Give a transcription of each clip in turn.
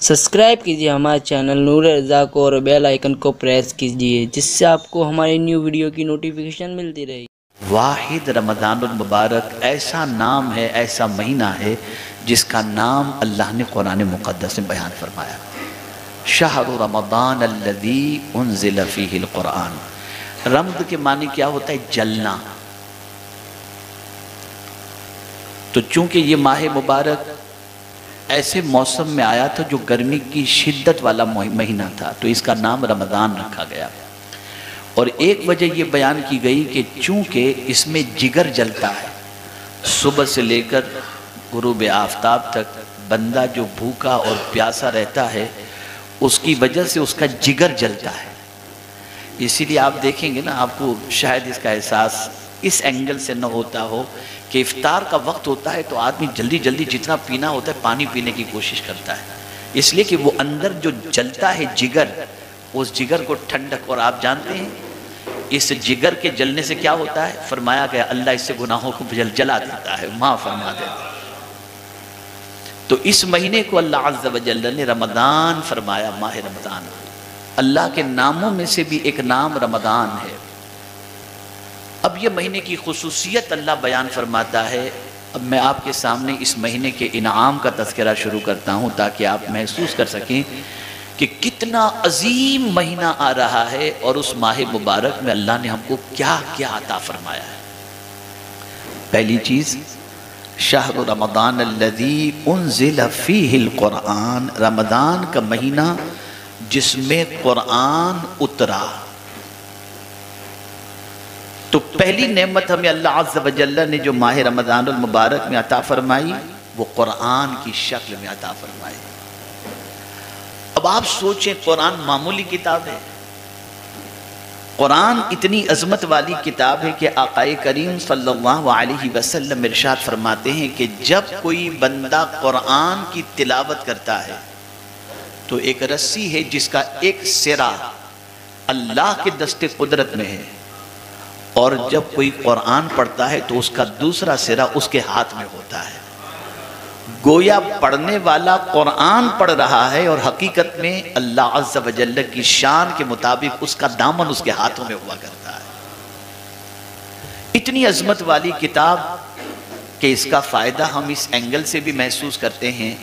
Subscribe کیجیے ہمارے channel نور رضا کو اور بیل آئیکن کو پریس کیجیے جس سے آپ کو ہماری نیو ویڈیو کی نوٹیفیکیشن ملتی رہے۔ واحد رمضان المبارک ایسا نام ہے، ایسا مہینہ ہے جس کا نام اللہ نے قرآن مقدس میں بیان فرمایا۔ شہر رمضان الذی انزل فیہ القرآن۔ رمض کے معنی کیا ہوتا ہے؟ جلنا۔ تو چونکہ یہ ماہ مبارک ایسے موسم میں آیا تھا جو گرمی کی شدت والا مہینہ تھا، تو اس کا نام رمضان رکھا گیا۔ اور ایک وجہ یہ بیان کی گئی کہ چونکہ اس میں جگر جلتا ہے، صبح سے لے کر غروب آفتاب تک بندہ جو بھوکا اور پیاسا رہتا ہے اس کی وجہ سے اس کا جگر جلتا ہے۔ اسی لیے آپ دیکھیں گے نا، آپ کو شاید اس کا احساس اس اینگل سے نہ ہوتا ہو کہ افطار کا وقت ہوتا ہے تو آدمی جلدی جلدی جتنا پینا ہوتا ہے پانی پینے کی کوشش کرتا ہے، اس لیے کہ وہ اندر جو جلتا ہے جگر، اس جگر کو ٹھنڈک۔ اور آپ جانتے ہیں اس جگر کے جلنے سے کیا ہوتا ہے؟ فرمایا گیا اللہ اس سے گناہوں کو جلا دیتا ہے، معاف فرما دیتا ہے۔ تو اس مہینے کو اللہ عز و جل نے رمضان فرمایا، ماہ رمضان۔ اللہ کے ناموں میں سے بھی ایک نام رمضان ہے۔ اب یہ مہینے کی خصوصیت اللہ بیان فرماتا ہے۔ اب میں آپ کے سامنے اس مہینے کے انعام کا تذکرہ شروع کرتا ہوں تاکہ آپ محسوس کر سکیں کہ کتنا عظیم مہینہ آ رہا ہے اور اس ماہ مبارک میں اللہ نے ہم کو کیا کیا عطا فرمایا ہے۔ پہلی چیز، شہر رمضان الذی انزل فیہ القرآن، رمضان کا مہینہ جس میں قرآن اترا۔ تو پہلی نعمت ہمیں اللہ عز و جل نے جو ماہ رمضان المبارک میں عطا فرمائی وہ قرآن کی شکل میں عطا فرمائی۔ اب آپ سوچیں، قرآن معمولی کتاب ہے؟ قرآن اتنی عظمت والی کتاب ہے کہ آقا کریم صلی اللہ علیہ وسلم ارشاد فرماتے ہیں کہ جب کوئی بندہ قرآن کی تلاوت کرتا ہے تو ایک رسی ہے جس کا ایک سرا اللہ کے دست قدرت میں ہے، اور جب کوئی قرآن پڑھتا ہے تو اس کا دوسرا سرا اس کے ہاتھ میں ہوتا ہے۔ گویا پڑھنے والا قرآن پڑھ رہا ہے اور حقیقت میں اللہ عز و جل کی شان کے مطابق اس کا دامن اس کے ہاتھوں میں ہوا کرتا ہے۔ اتنی عظمت والی کتاب کہ اس کا فائدہ ہم اس اینگل سے بھی محسوس کرتے ہیں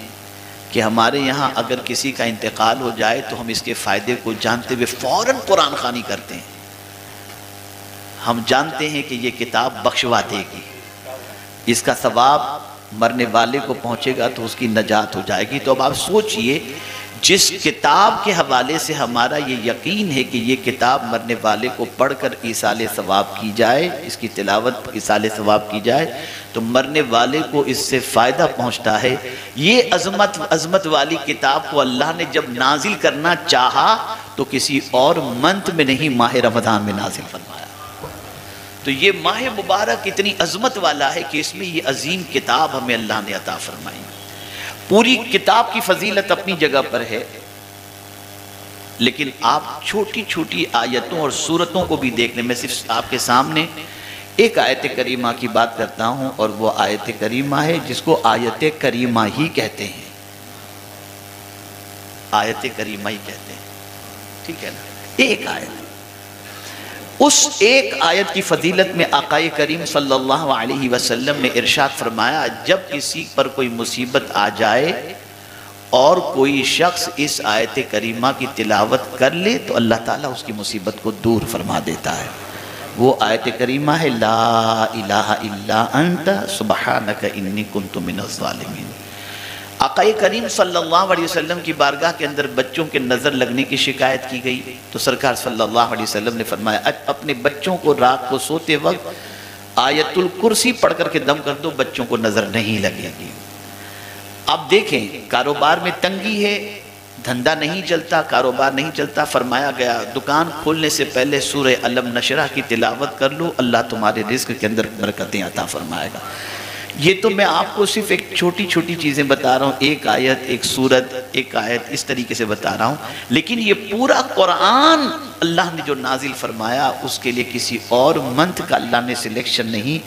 کہ ہمارے یہاں اگر کسی کا انتقال ہو جائے تو ہم اس کے فائدے کو جانتے ہوئے فوراً قرآن خوانی کرتے ہیں۔ ہم جانتے ہیں کہ یہ کتاب بخشوا دے گی، اس کا ثواب مرنے والے کو پہنچے گا تو اس کی نجات ہو جائے گی۔ تو اب آپ سوچئے، جس کتاب کے حوالے سے ہمارا یہ یقین ہے کہ یہ کتاب مرنے والے کو پڑھ کر ایصال ثواب کی جائے، اس کی تلاوت ایصال ثواب کی جائے تو مرنے والے کو اس سے فائدہ پہنچتا ہے۔ یہ عظمت والی کتاب کو اللہ نے جب نازل کرنا چاہا تو کسی اور منتھ میں نہیں، ماہ رمضان میں نازل فرمایا۔ تو یہ ماہ مبارک اتنی عظمت والا ہے کہ اس میں یہ عظیم کتاب ہمیں اللہ نے عطا فرمائی۔ پوری کتاب کی فضیلت اپنی جگہ پر ہے، لیکن آپ چھوٹی چھوٹی آیتوں اور سورتوں کو بھی دیکھنے میں صرف آپ کے سامنے ایک آیت کریمہ کی بات کرتا ہوں، اور وہ آیت کریمہ ہے جس کو آیت کریمہ ہی کہتے ہیں۔ آیت کریمہ ہی کہتے ہیں، ٹھیک ہے نا؟ ایک آیت، اس ایک آیت کی فضیلت میں آقا کریم صلی اللہ علیہ وسلم نے ارشاد فرمایا، جب کسی پر کوئی مصیبت آ جائے اور کوئی شخص اس آیت کریمہ کی تلاوت کر لے تو اللہ تعالیٰ اس کی مصیبت کو دور فرما دیتا ہے۔ وہ آیت کریمہ ہے لا الہ الا انت سبحانک انی کنت من الظالمین۔ آقا کریم صلی اللہ علیہ وسلم کی بارگاہ کے اندر بچوں کے نظر لگنے کی شکایت کی گئی تو سرکار صلی اللہ علیہ وسلم نے فرمایا، اپنے بچوں کو رات کو سوتے وقت آیت الکرسی پڑھ کر کے دم کر دو، بچوں کو نظر نہیں لگے گی۔ اب دیکھیں، کاروبار میں تنگی ہے، دھندہ نہیں چلتا، کاروبار نہیں چلتا، فرمایا گیا دکان کھولنے سے پہلے سورہ علم نشرح کی تلاوت کر لو، اللہ تمہارے رزق کے اندر برکتیں عطا فرمائے گا۔ یہ تو میں آپ کو صرف ایک چھوٹی چھوٹی چیزیں بتا رہا ہوں، ایک آیت، ایک سورت، ایک آیت، اس طریقے سے بتا رہا ہوں، لیکن یہ پورا قرآن اللہ نے جو نازل فرمایا اس کے لیے کسی اور منتھ کا اللہ نے سلیکشن نہیں،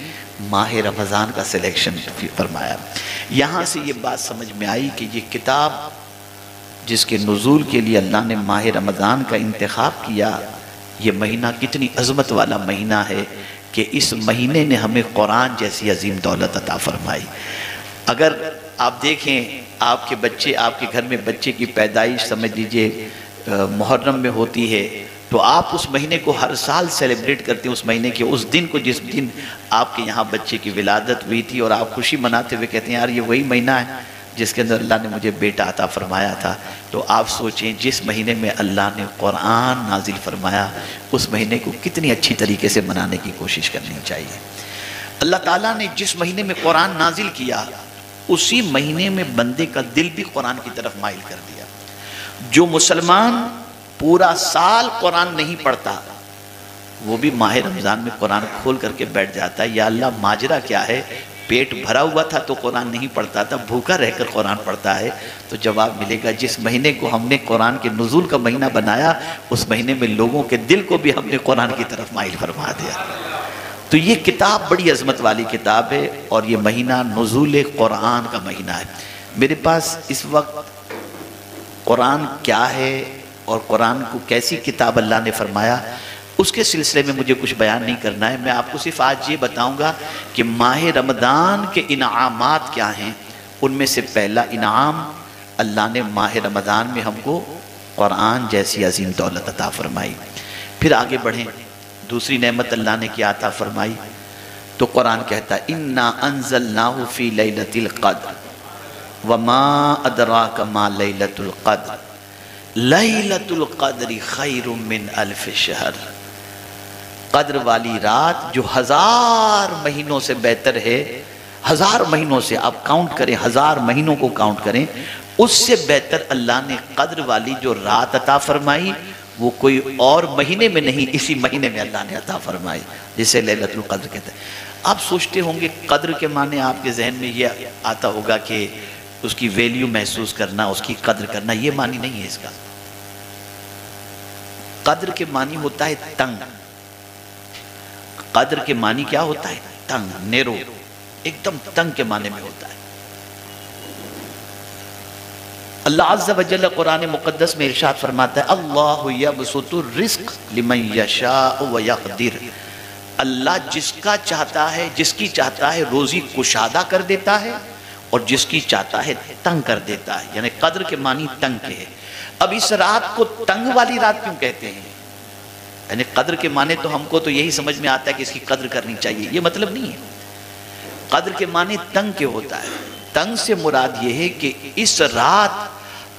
ماہ رمضان کا سلیکشن فرمایا۔ یہاں سے یہ بات سمجھ میں آئی کہ یہ کتاب جس کے نزول کے لیے اللہ نے ماہ رمضان کا انتخاب کیا، یہ مہینہ کتنی عظمت والا مہینہ ہے کہ اس مہینے نے ہمیں قرآن جیسی عظیم دولت عطا فرمائی۔ اگر آپ دیکھیں آپ کے بچے، آپ کے گھر میں بچے کی پیدائش سمجھ لیجئے محرم میں ہوتی ہے، تو آپ اس مہینے کو ہر سال سیلیبریٹ کرتے ہیں، اس مہینے کے اس دن کو جس دن آپ کے یہاں بچے کی ولادت ہوئی تھی، اور آپ خوشی مناتے ہوئے کہتے ہیں یار یہ وہی مہینہ ہے جس کے اندر اللہ نے مجھے بیٹا عطا فرمایا تھا۔ تو آپ سوچیں جس مہینے میں اللہ نے قرآن نازل فرمایا، اس مہینے کو کتنی اچھی طریقے سے منانے کی کوشش کرنی چاہیے۔ اللہ تعالیٰ نے جس مہینے میں قرآن نازل کیا، اسی مہینے میں بندے کا دل بھی قرآن کی طرف مائل کر دیا۔ جو مسلمان پورا سال قرآن نہیں پڑھتا، وہ بھی ماہ رمضان میں قرآن کھول کر کے بیٹھ جاتا ہے، یا اللہ ماجرا کیا ہے، پیٹ بھرا ہوا تھا تو قرآن نہیں پڑھتا تھا، بھوکا رہ کر قرآن پڑھتا ہے۔ تو جواب ملے گا جس مہینے کو ہم نے قرآن کے نزول کا مہینہ بنایا، اس مہینے میں لوگوں کے دل کو بھی ہم نے قرآن کی طرف مائل فرما دیا۔ تو یہ کتاب بڑی عظمت والی کتاب ہے، اور یہ مہینہ نزول قرآن کا مہینہ ہے۔ میرے پاس اس وقت قرآن کیا ہے اور قرآن کو کیسی کتاب اللہ نے فرمایا، اس کے سلسلے میں مجھے کچھ بیان نہیں کرنا ہے۔ میں آپ کو صرف آج یہ بتاؤں گا کہ ماہ رمضان کے انعامات کیا ہیں۔ ان میں سے پہلا انعام، اللہ نے ماہ رمضان میں ہم کو قرآن جیسی عظیم دولت عطا فرمائی۔ پھر آگے بڑھیں، دوسری نعمت اللہ نے کیا عطا فرمائی، تو قرآن کہتا ہے اِنَّا أَنزَلْنَاهُ فِي لَيْلَةِ الْقَدْرِ وَمَا أَدْرَاكَ مَا لَيْلَةُ الْقَدْرِ لَيْلَةُ الْقَدْرِ خَيْرٌ مِّنْ أَلْفِ شَهْرٍ۔ قدر والی رات جو 1000 مہینوں سے بہتر ہے، 1000 مہینوں سے آپ کاؤنٹ کریں، 1000 مہینوں کو کاؤنٹ کریں، اس سے بہتر اللہ نے قدر والی جو رات عطا فرمائی، وہ کوئی اور مہینے میں نہیں، اسی مہینے میں اللہ نے عطا فرمائی، جسے لیلۃ القدر کہتے ہیں۔ آپ سوچتے ہوں گے قدر کے معنی آپ کے ذہن میں یہ آتا ہوگا کہ اس کی ویلیو محسوس کرنا، اس کی قدر کرنا، یہ معنی نہیں ہے اس کا۔ قدر کے معنی ہوتا ہے تنگ۔ قدر کے معنی کیا ہوتا ہے؟ تنگ، نیرو، ایک دم تنگ کے معنی میں ہوتا ہے۔ اللہ عز و جل قرآن مقدس میں ارشاد فرماتا ہے اللہ یبسط الرزق لمن یشاء ویقدر۔ اللہ جس کا چاہتا ہے، جس کی چاہتا ہے روزی کشادہ کر دیتا ہے، اور جس کی چاہتا ہے تنگ کر دیتا ہے۔ یعنی قدر کے معنی تنگ کے ہے۔ اب اس رات کو تنگ والی رات کیوں کہتے ہیں؟ یعنی قدر کے معنی تو ہم کو تو یہی سمجھ میں آتا ہے کہ اس کی قدر کرنی چاہیے، یہ مطلب نہیں ہے۔ قدر کے معنی تنگ کے ہوتا ہے۔ تنگ سے مراد یہ ہے کہ اس رات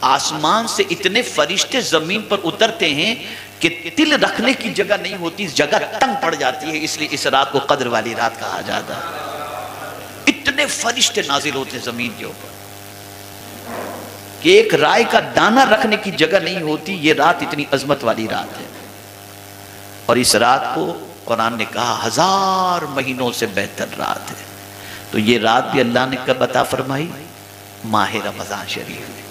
آسمان سے اتنے فرشتے زمین پر اترتے ہیں کہ تل رکھنے کی جگہ نہیں ہوتی، اس جگہ تنگ پڑ جاتی ہے، اس لیے اس رات کو قدر والی رات کہا جاتا ہے۔ اتنے فرشتے نازل ہوتے ہیں زمین کے اوپر کہ ایک رائے کا دانہ رکھنے کی جگہ نہیں ہوتی، یہ رات اتنی عظمت والی رات ہے۔ اور اس رات کو قرآن نے کہا 1000 مہینوں سے بہتر رات ہے۔ تو یہ رات بھی اللہ نے کب عطا فرمائی؟ ماہ رمضان شریف میں۔